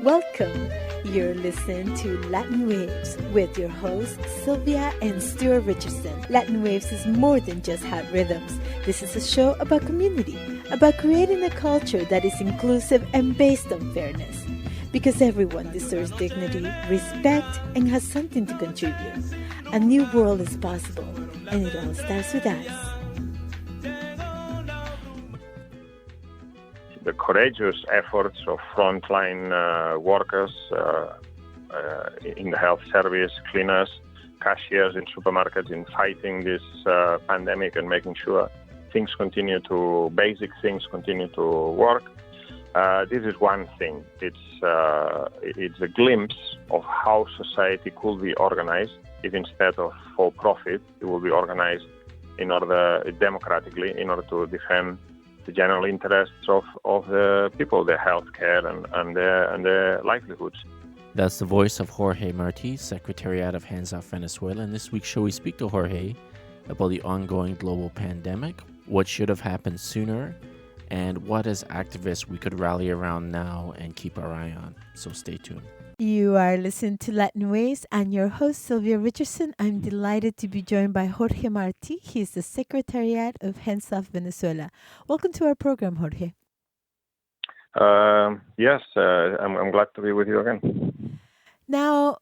Welcome. You're listening to Latin Waves with your hosts, Sylvia and Sylvia Richardson. Latin Waves is more than just hot rhythms. This is a show about community, about creating a culture that is inclusive and based on fairness. Because everyone deserves dignity, respect, and has something to contribute. A new world is possible, and it all starts with us. The courageous efforts of frontline workers in the health service, cleaners, cashiers in supermarkets in fighting this pandemic and making sure basic things continue to work. This is one thing. It's a glimpse of how society could be organized if instead of for profit, it will be organized democratically in order to defend the general interests of the people, their health care and their livelihoods. That's the voice of Jorge Marti, Secretariat of Hands Off Venezuela. In this week's show, we speak to Jorge about the ongoing global pandemic, what should have happened sooner, and what as activists we could rally around now and keep our eye on. So stay tuned. You are listening to Latin Waves and your host, Sylvia Richardson. I'm delighted to be joined by Jorge Marti. He's the Secretariat of Hands Off Venezuela. Welcome to our program, Jorge. Yes, I'm glad to be with you again. Now,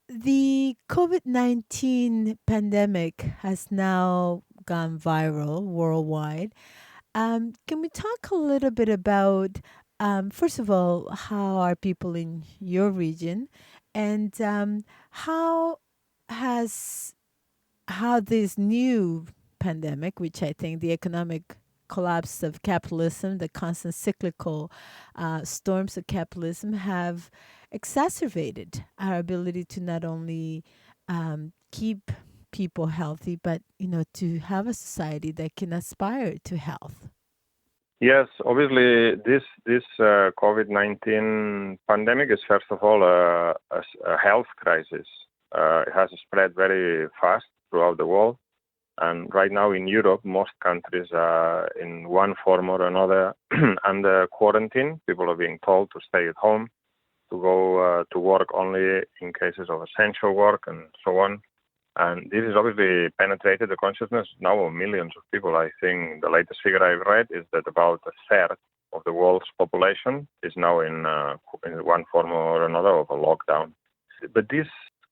the COVID-19 pandemic has now gone viral worldwide. Can we talk a little bit about first of all, how are people in your region, and how this new pandemic, which I think the economic collapse of capitalism, the constant cyclical storms of capitalism have exacerbated our ability to not only keep people healthy, but to have a society that can aspire to health. Yes, obviously, this COVID-19 pandemic is first of all a health crisis. It has spread very fast throughout the world, and right now in Europe, most countries are in one form or another under quarantine. People are being told to stay at home, to go to work only in cases of essential work, and so on. And this has obviously penetrated the consciousness now of millions of people. I think the latest figure I've read is that about a third of the world's population is now in one form or another of a lockdown. But this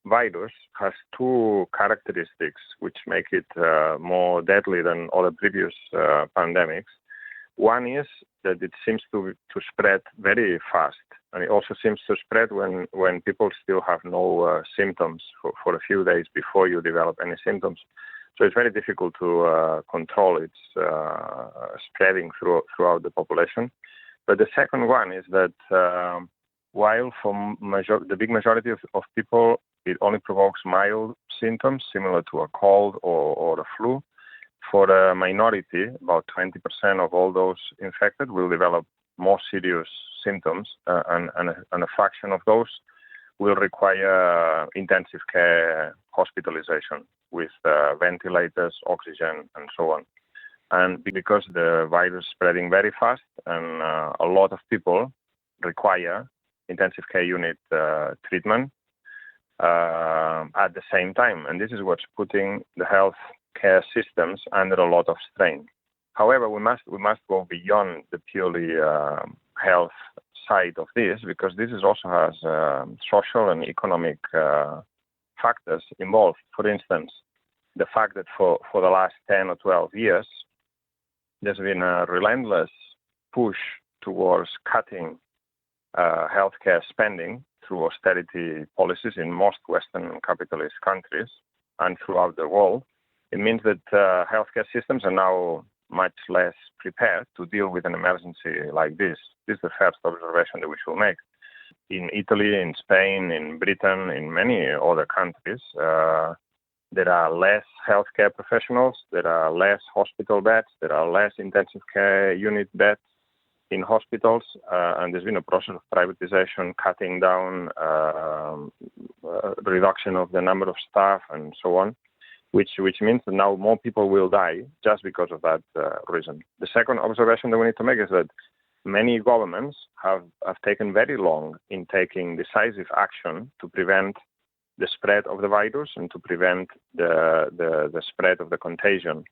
virus has two characteristics which make it more deadly than other previous pandemics. One is that it seems to spread very fast. And it also seems to spread when people still have no symptoms for a few days before you develop any symptoms. So it's very difficult to control its spreading throughout the population. But the second one is that while for the big majority of people, it only provokes mild symptoms similar to a cold or a flu, for the minority, about 20% of all those infected will develop more serious symptoms, and a fraction of those will require intensive care hospitalization with ventilators, oxygen, and so on. And because the virus is spreading very fast and a lot of people require intensive care unit treatment at the same time. And this is what's putting the health care systems under a lot of strain. However, we must go beyond the purely health side of this, because this also has social and economic factors involved. For instance, the fact that for the last 10 or 12 years, there's been a relentless push towards cutting healthcare spending through austerity policies in most Western capitalist countries and throughout the world. It means that healthcare systems are now much less prepared to deal with an emergency like this. This is the first observation that we should make. In Italy, in Spain, in Britain, in many other countries, there are less healthcare professionals, there are less hospital beds, there are less intensive care unit beds in hospitals, and there's been a process of privatization, cutting down, reduction of the number of staff, and so on, which means that now more people will die just because of that reason. The second observation that we need to make is that many governments have taken very long in taking decisive action to prevent the spread of the virus and to prevent the spread of the contagion.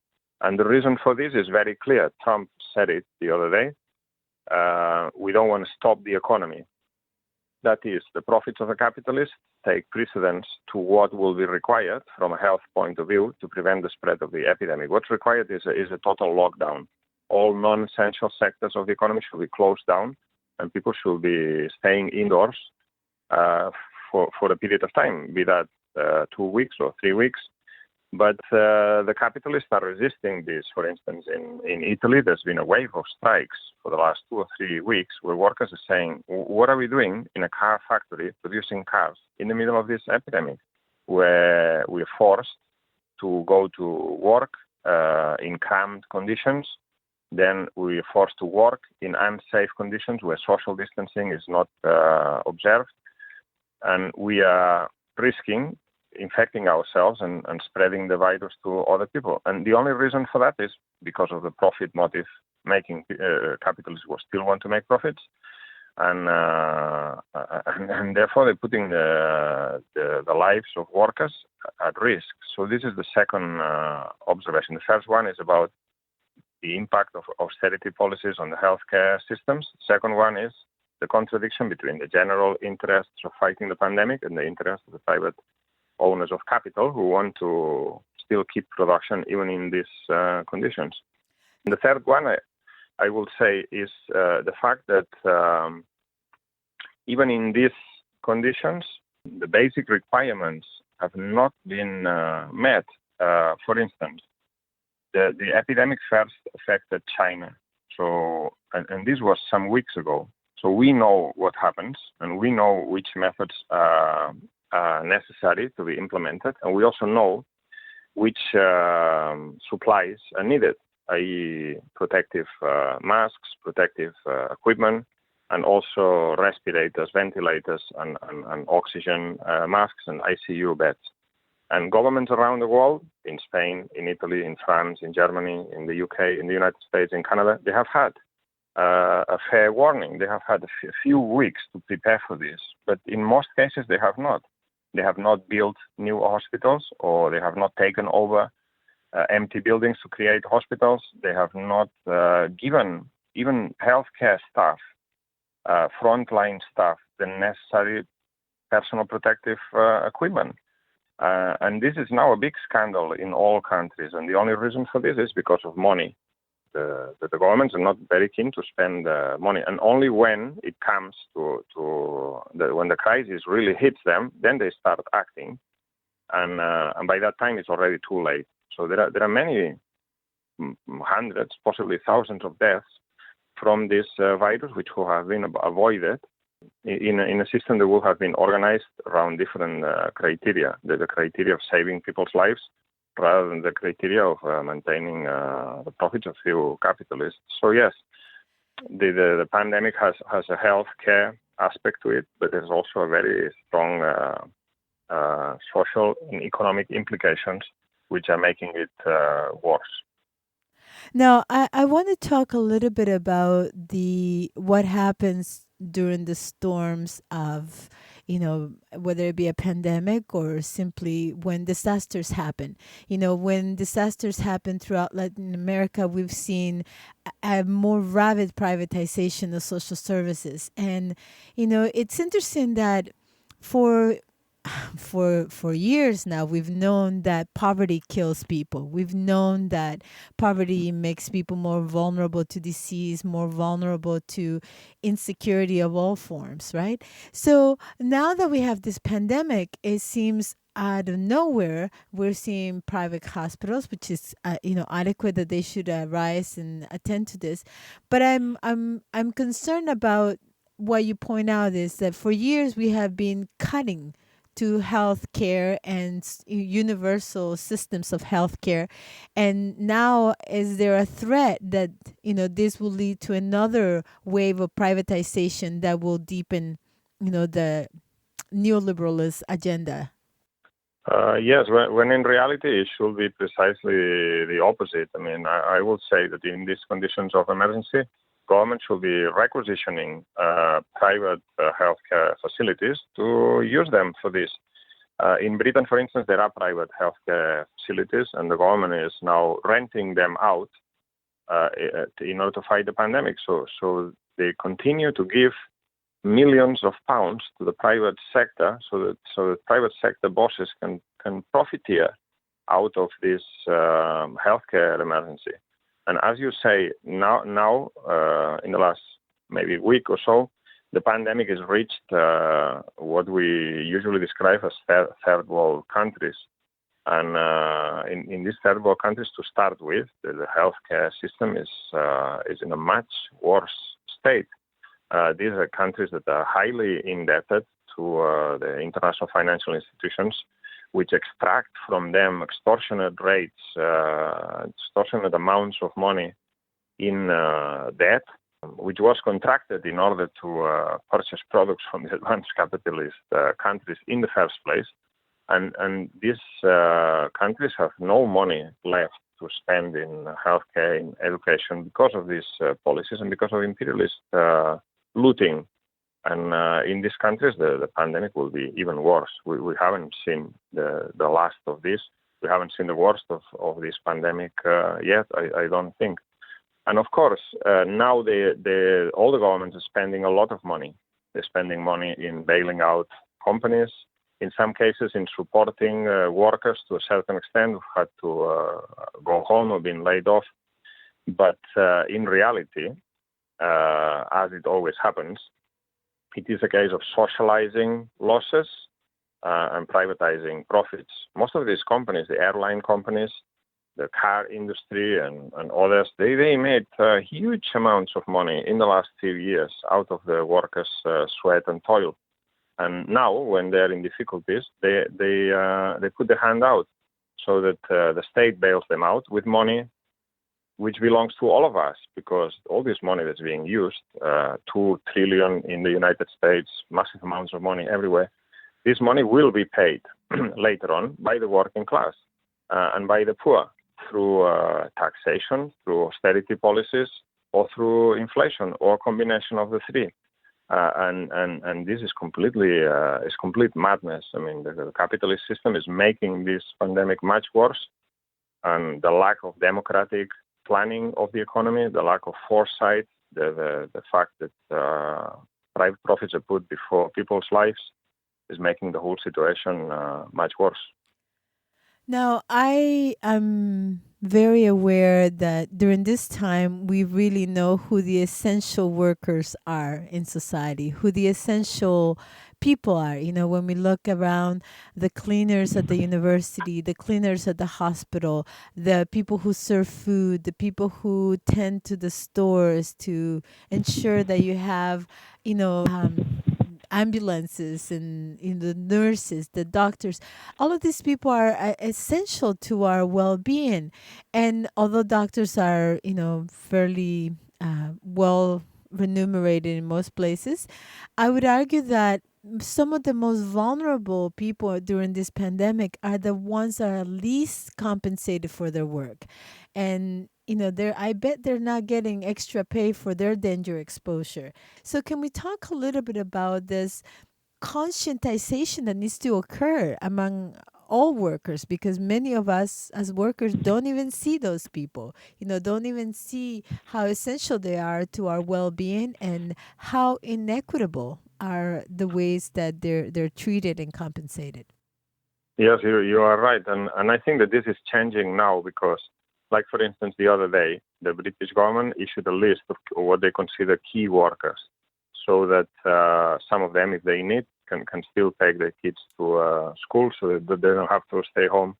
And the reason for this is very clear. Trump said it the other day. We don't want to stop the economy. That is, the profits of a capitalist take precedence to what will be required from a health point of view to prevent the spread of the epidemic. What's required is a total lockdown. All non-essential sectors of the economy should be closed down, and people should be staying indoors for a period of time, be that 2 weeks or 3 weeks. But the capitalists are resisting this. For instance, in Italy, there's been a wave of strikes for the last 2 or 3 weeks where workers are saying, what are we doing in a car factory producing cars in the middle of this epidemic, where we're forced to go to work in cramped conditions. Then we're forced to work in unsafe conditions where social distancing is not observed. And we are risking infecting ourselves and spreading the virus to other people. And the only reason for that is because of the profit motive making. Capitalists will still want to make profits. And therefore they're putting the lives of workers at risk. So this is the second observation. The first one is about the impact of austerity policies on the healthcare systems. Second one is the contradiction between the general interests of fighting the pandemic and the interests of the private owners of capital who want to still keep production even in these conditions. And the third one, I will say, is the fact that even in these conditions, the basic requirements have not been met. For instance, the epidemic first affected China. So, and this was some weeks ago. So we know what happens, and we know which methods are necessary to be implemented, and we also know which supplies are needed, i.e. protective masks, protective equipment, and also respirators, ventilators, and oxygen masks and ICU beds. And governments around the world, in Spain, in Italy, in France, in Germany, in the UK, in the United States, in Canada, they have had a fair warning. They have had a few weeks to prepare for this. But in most cases, they have not. They have not built new hospitals, or they have not taken over empty buildings to create hospitals. They have not given even healthcare staff, frontline staff, the necessary personal protective equipment. And this is now a big scandal in all countries. And the only reason for this is because of money. The governments are not very keen to spend money. And only when it comes to when the crisis really hits them, then they start acting. And by that time, it's already too late. So there are many hundreds, possibly thousands of deaths from this virus, which will have been avoided in a system that will have been organized around different criteria, the criteria of saving people's lives, rather than the criteria of maintaining the profits of few capitalists. So yes, the pandemic has a health care aspect to it, but there's also a very strong social and economic implications which are making it worse. Now, I want to talk a little bit about what happens during the storms of, whether it be a pandemic or simply when disasters happen. When disasters happen throughout Latin America, we've seen a more rapid privatization of social services. And, it's interesting that for years now, we've known that poverty kills people. We've known that poverty makes people more vulnerable to disease, more vulnerable to insecurity of all forms, right? So now that we have this pandemic, it seems out of nowhere, we're seeing private hospitals, which is adequate that they should rise and attend to this. But I'm concerned about what you point out is that for years we have been cutting to healthcare and universal systems of healthcare, and now is there a threat that this will lead to another wave of privatization that will deepen the neoliberalist agenda? Yes, when in reality it should be precisely the opposite. I mean, I would say that in these conditions of emergency, government should be requisitioning private healthcare facilities to use them for this. In Britain, for instance, there are private healthcare facilities, and the government is now renting them out in order to fight the pandemic. So they continue to give millions of pounds to the private sector, so that private sector bosses can profiteer out of this healthcare emergency. And as you say, now in the last maybe week or so, the pandemic has reached what we usually describe as third world countries. And in these third world countries, to start with, the healthcare system is in a much worse state. These are countries that are highly indebted to the international financial institutions, which extract from them extortionate rates, extortionate amounts of money in debt, which was contracted in order to purchase products from the advanced capitalist countries in the first place. And these countries have no money left to spend in healthcare, in education, because of these policies and because of imperialist looting. And in these countries, the pandemic will be even worse. We haven't seen the last of this. We haven't seen the worst of this pandemic yet, I don't think. And of course, now all the governments are spending a lot of money. They're spending money in bailing out companies, in some cases in supporting workers to a certain extent who had to go home or been laid off. But in reality, as it always happens, it is a case of socializing losses and privatizing profits. Most of these companies, the airline companies, the car industry and others, they made huge amounts of money in the last few years out of the workers' sweat and toil. And now, when they're in difficulties, they put their hand out so that the state bails them out with money which belongs to all of us, because all this money that's being used, $2 trillion in the United States, massive amounts of money everywhere, this money will be paid later on by the working class and by the poor through taxation, through austerity policies, or through inflation, or a combination of the three. And this is complete madness. I mean, the capitalist system is making this pandemic much worse, and the lack of democratic planning of the economy, the lack of foresight, the fact that private profits are put before people's lives is making the whole situation much worse. Now, I am very aware that during this time, we really know who the essential workers are in society, who the essential people are. You know, when we look around, the cleaners at the university, the cleaners at the hospital, the people who serve food, the people who tend to the stores to ensure that you have, ambulances and the nurses, the doctors, all of these people are essential to our well-being. And although doctors are, fairly well remunerated in most places, I would argue that some of the most vulnerable people during this pandemic are the ones that are least compensated for their work. And I bet they're not getting extra pay for their danger exposure. So can we talk a little bit about this conscientization that needs to occur among all workers, because many of us as workers don't even see those people, don't even see how essential they are to our well-being and how inequitable are the ways that they're treated and compensated. Yes, you are right. And I think that this is changing now because, like, for instance, the other day, the British government issued a list of what they consider key workers, so that some of them, if they need, can still take their kids to school, so that they don't have to stay home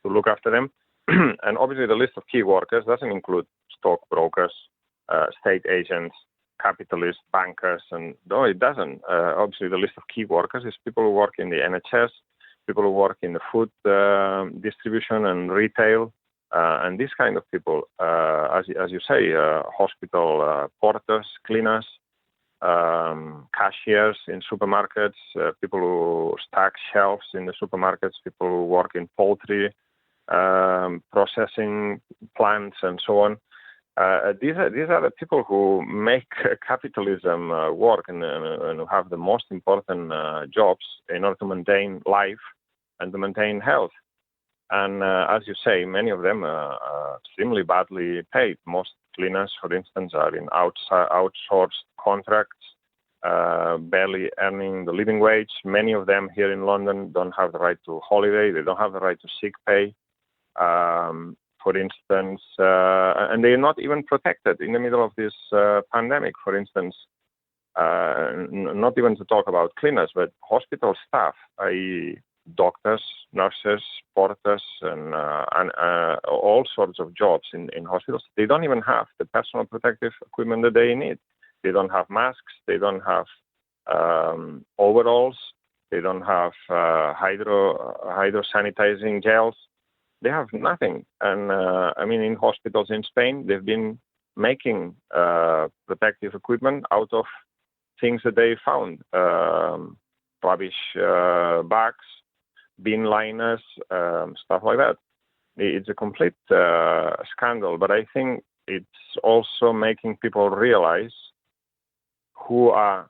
to look after them. And obviously the list of key workers doesn't include stockbrokers, state agents, capitalists, bankers, and no, it doesn't. Obviously the list of key workers is people who work in the NHS, people who work in the food distribution and retail, and these kind of people, as you say, hospital porters, cleaners, cashiers in supermarkets, people who stack shelves in the supermarkets, people who work in poultry processing plants and so on. These are the people who make capitalism work and who have the most important jobs in order to maintain life and to maintain health. And as you say, many of them are extremely badly paid. Most cleaners, for instance, are in outsourced contracts, barely earning the living wage. Many of them here in London don't have the right to holiday. They don't have the right to sick pay, for instance, and they're not even protected in the middle of this pandemic. For instance, not even to talk about cleaners, but hospital staff, i.e. doctors, nurses, porters, and all sorts of jobs in hospitals. They don't even have the personal protective equipment that they need. They don't have masks. They don't have overalls. They don't have hydro sanitizing gels. They have nothing. And in hospitals in Spain, they've been making protective equipment out of things that they found, rubbish bags, bin liners, stuff like that. It's a complete scandal, but I think it's also making people realize who are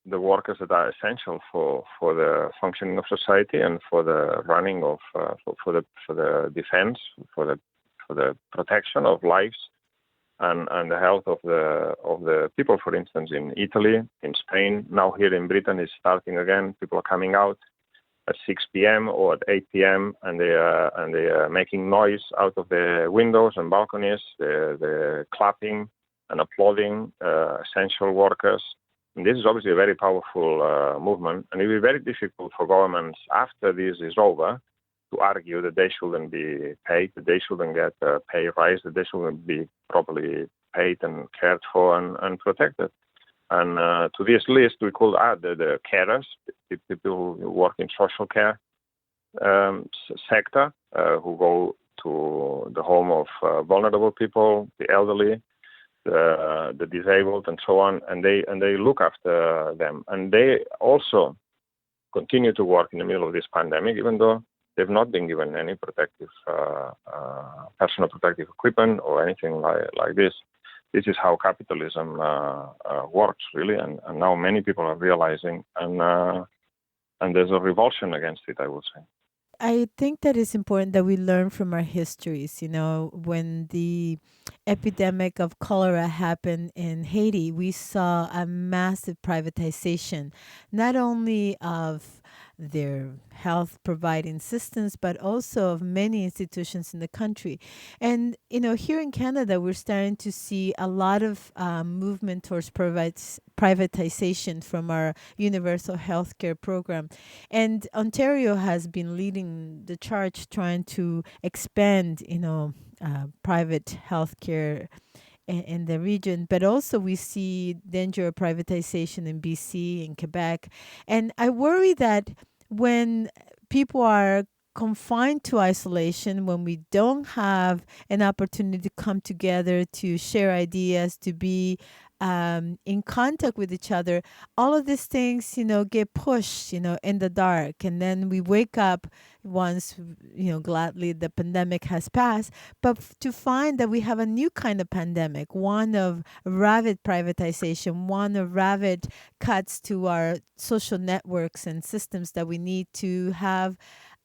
the workers that are essential for the functioning of society and for the running of for the defense, for the protection of lives and the health of the people. For instance, in Italy, in Spain, now here in Britain is starting again. People are coming out at 6 p.m. or at 8 p.m. and they are making noise out of the windows and balconies. They're clapping and applauding essential workers. And this is obviously a very powerful movement, and it will be very difficult for governments after this is over to argue that they shouldn't be paid, that they shouldn't get a pay rise, that they shouldn't be properly paid and cared for and protected. And to this list, we could add the carers, people who work in social care sector, who go to the home of vulnerable people, the elderly, the disabled, and so on, and they look after them. And they also continue to work in the middle of this pandemic, even though they've not been given any protective, personal protective equipment or anything like this. This is how capitalism works, really, and now many people are realizing, and there's a revulsion against it, I would say. I think that it's important that we learn from our histories. When the epidemic of cholera happened in Haiti, we saw a massive privatization, not only of their health providing systems, but also of many institutions in the country. And, here in Canada, we're starting to see a lot of movement towards privatization from our universal healthcare program. And Ontario has been leading the charge trying to expand, private healthcare in the region, but also we see danger of privatization in BC, in Quebec. And I worry that when people are confined to isolation, when we don't have an opportunity to come together, to share ideas, to be in contact with each other, all of these things, get pushed, in the dark. And then we wake up once, gladly the pandemic has passed, but to find that we have a new kind of pandemic, one of rapid privatization, one of rapid cuts to our social networks and systems that we need to have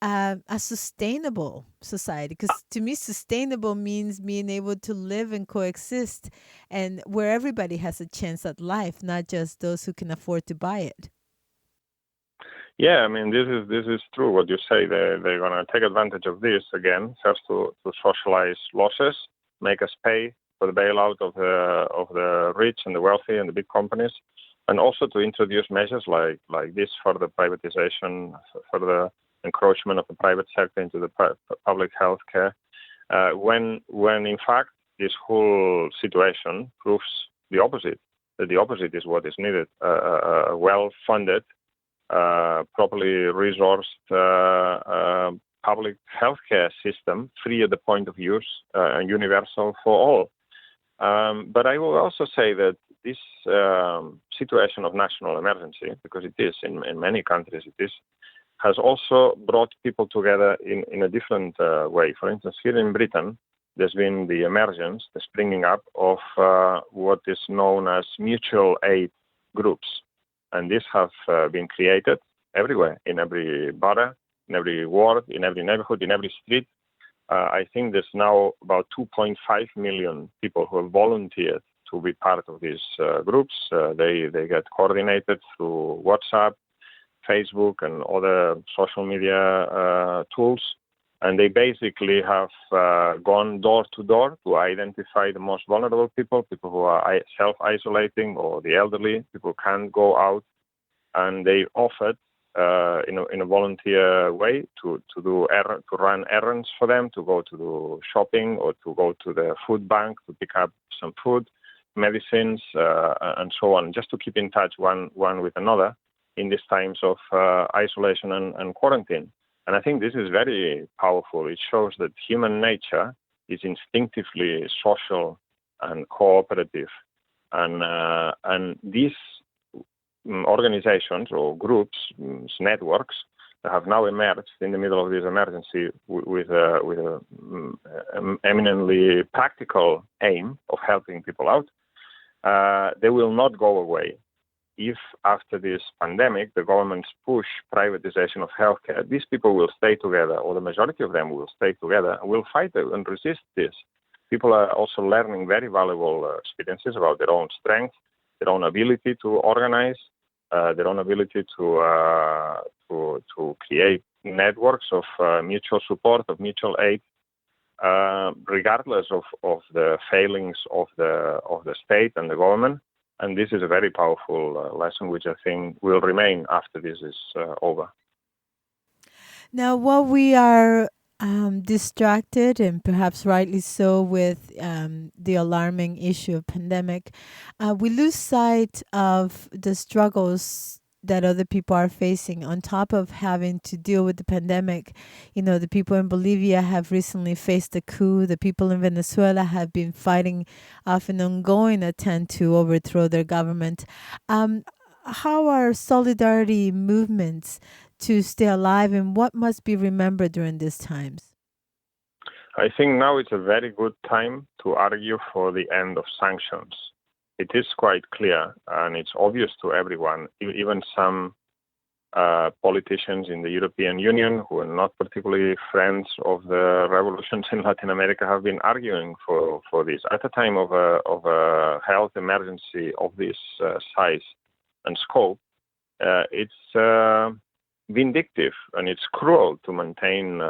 a sustainable society. Because to me, sustainable means being able to live and coexist, and where everybody has a chance at life, not just those who can afford to buy it. Yeah, this is true. What you say, they're going to take advantage of this again. First, to socialize losses, make us pay for the bailout of the rich and the wealthy and the big companies, and also to introduce measures like this for the privatization, for the encroachment of the private sector into the public health care, when in fact this whole situation proves the opposite, that the opposite is what is needed, a well-funded, properly resourced public healthcare system, free at the point of use, and universal for all. But I will also say that this situation of national emergency, because it is in many countries, it is, has also brought people together in a different way. For instance, here in Britain, there's been the emergence, the springing up of what is known as mutual aid groups. And these have been created everywhere, in every borough, in every ward, in every neighborhood, in every street. I think there's now about 2.5 million people who have volunteered to be part of these groups. They get coordinated through WhatsApp, Facebook, and other social media tools. And they basically have gone door to door to identify the most vulnerable people, people who are self-isolating or the elderly, people who can't go out. And they offered in a volunteer way to run errands for them, to go to do shopping or to go to the food bank to pick up some food, medicines, and so on, just to keep in touch one with another in these times of isolation and quarantine. And I think this is very powerful. It shows that human nature is instinctively social and cooperative. And these organizations or groups, networks, that have now emerged in the middle of this emergency with a eminently practical aim of helping people out, they will not go away. If after this pandemic the governments push privatization of healthcare, these people will stay together, or the majority of them will stay together and will fight and resist this. People are also learning very valuable experiences about their own strength, their own ability to organize, their own ability to create networks of mutual support, of mutual aid, regardless of the failings of the state and the government. And this is a very powerful lesson, which I think will remain after this is over. Now, while we are distracted, and perhaps rightly so, with the alarming issue of pandemic, we lose sight of the struggles that other people are facing on top of having to deal with the pandemic. You know, the people in Bolivia have recently faced a coup. The people in Venezuela have been fighting off an ongoing attempt to overthrow their government. How are solidarity movements to stay alive, and what must be remembered during these times? I think now it's a very good time to argue for the end of sanctions. It is quite clear, and it's obvious to everyone, even some politicians in the European Union who are not particularly friends of the revolutions in Latin America have been arguing for this. At a time of a health emergency of this size and scope, it's vindictive and it's cruel to maintain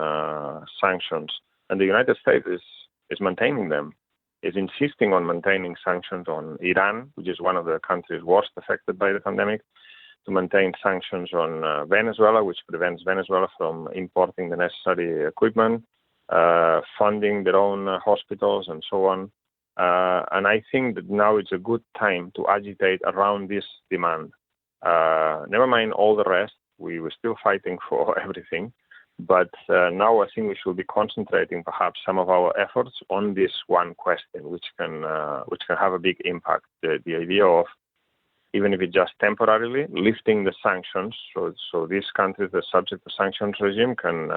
sanctions. And the United States is maintaining them, is insisting on maintaining sanctions on Iran, which is one of the countries worst affected by the pandemic, to maintain sanctions on Venezuela, which prevents Venezuela from importing the necessary equipment, funding their own hospitals, and so on. And I think that now it's a good time to agitate around this demand. Never mind all the rest, we were still fighting for everything. But now I think we should be concentrating perhaps some of our efforts on this one question, which can have a big impact. The idea of, even if it's just temporarily, lifting the sanctions, so these countries that are subject to sanctions regime can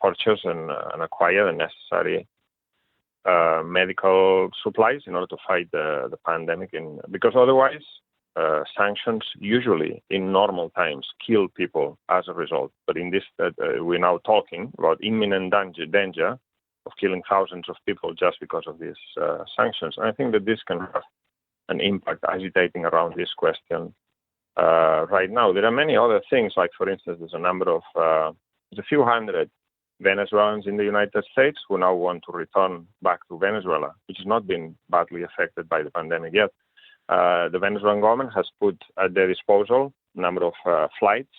purchase and acquire the necessary medical supplies in order to fight the pandemic. Because otherwise, sanctions usually in normal times kill people as a result. But in this, we're now talking about imminent danger of killing thousands of people just because of these sanctions. And I think that this can have an impact agitating around this question right now. There are many other things, like, for instance, there's a few hundred Venezuelans in the United States who now want to return back to Venezuela, which has not been badly affected by the pandemic yet. The Venezuelan government has put at their disposal a number of flights,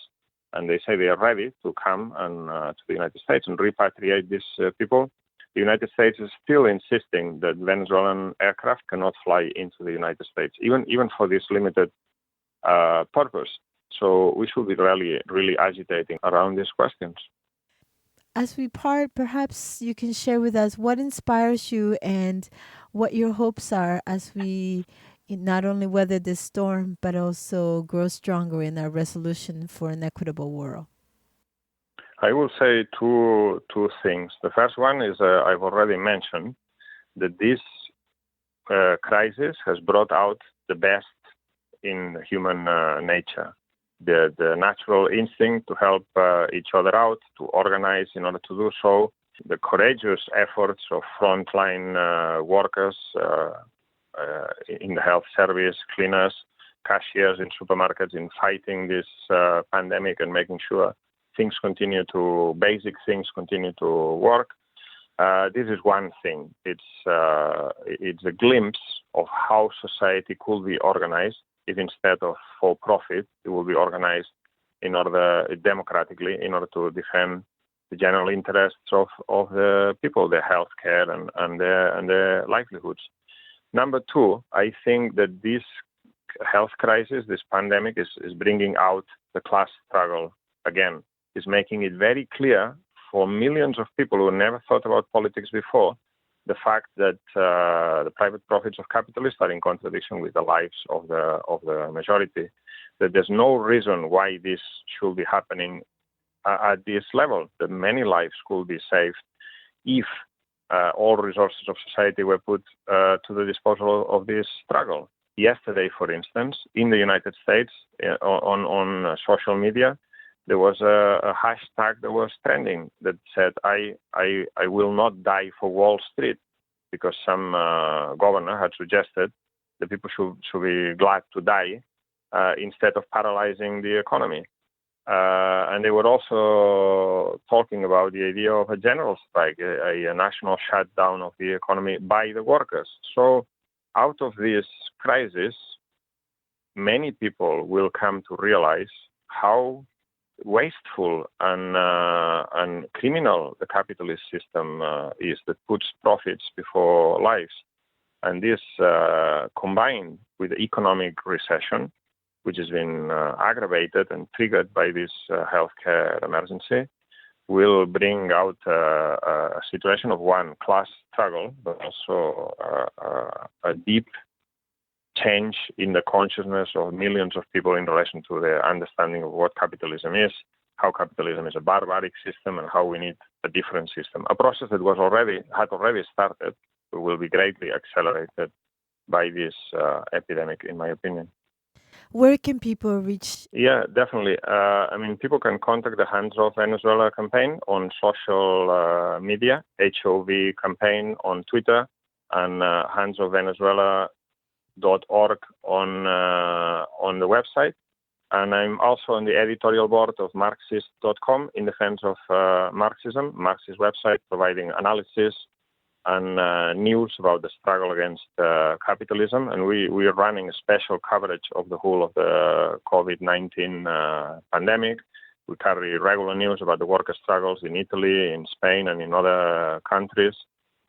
and they say they are ready to come to the United States and repatriate these people. The United States is still insisting that Venezuelan aircraft cannot fly into the United States, even for this limited purpose. So we should be really agitating around these questions. As we part, perhaps you can share with us what inspires you and what your hopes are as we not only weather this storm, but also grow stronger in our resolution for an equitable world. I will say two things. The first one is I've already mentioned that this crisis has brought out the best in human nature. The natural instinct to help each other out, to organize in order to do so, the courageous efforts of frontline workers in the health service, cleaners, cashiers in supermarkets in fighting this pandemic and making sure basic things continue to work. This is one thing. It's a glimpse of how society could be organized if instead of for profit, it will be organized democratically in order to defend the general interests of the people, their health care and their livelihoods. Number two, I think that this health crisis, this pandemic, is bringing out the class struggle again. Is making it very clear for millions of people who never thought about politics before, the fact that the private profits of capitalists are in contradiction with the lives of the majority, that there's no reason why this should be happening at this level, that many lives could be saved if all resources of society were put to the disposal of this struggle. Yesterday, for instance, in the United States, on social media, there was a hashtag that was trending that said, I will not die for Wall Street, because some governor had suggested that people should be glad to die instead of paralyzing the economy. And they were also talking about the idea of a general strike, a national shutdown of the economy by the workers. So out of this crisis, many people will come to realize how wasteful and criminal the capitalist system is, that puts profits before lives. And this, combined with the economic recession, which has been aggravated and triggered by this healthcare emergency, will bring out a situation of one, class struggle, but also a deep change in the consciousness of millions of people in relation to their understanding of what capitalism is, how capitalism is a barbaric system, and how we need a different system. A process that had already started, but will be greatly accelerated by this epidemic, in my opinion. Where can people reach? Yeah, definitely. People can contact the Hands Off Venezuela campaign on social media, HOV campaign on Twitter, and handsofvenezuela.org on the website. And I'm also on the editorial board of Marxist.com, in defense of Marxism, Marxist website providing analysis and news about the struggle against capitalism. And we are running a special coverage of the whole of the COVID-19 pandemic. We carry regular news about the worker struggles in Italy, in Spain, and in other countries,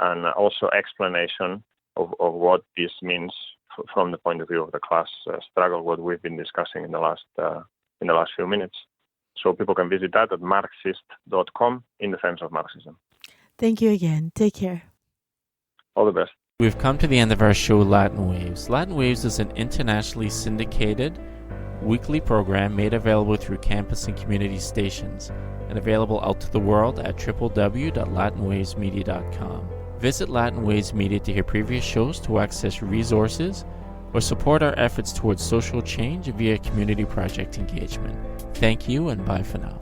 and also explanation of what this means from the point of view of the class struggle, what we've been discussing in the last few minutes. So people can visit that at Marxist.com, in defense of Marxism. Thank you again. Take care. All the best. We've come to the end of our show, Latin Waves. Latin Waves is an internationally syndicated weekly program made available through campus and community stations and available out to the world at www.latinwavesmedia.com. Visit Latin Waves Media to hear previous shows, to access resources, or support our efforts towards social change via community project engagement. Thank you, and bye for now.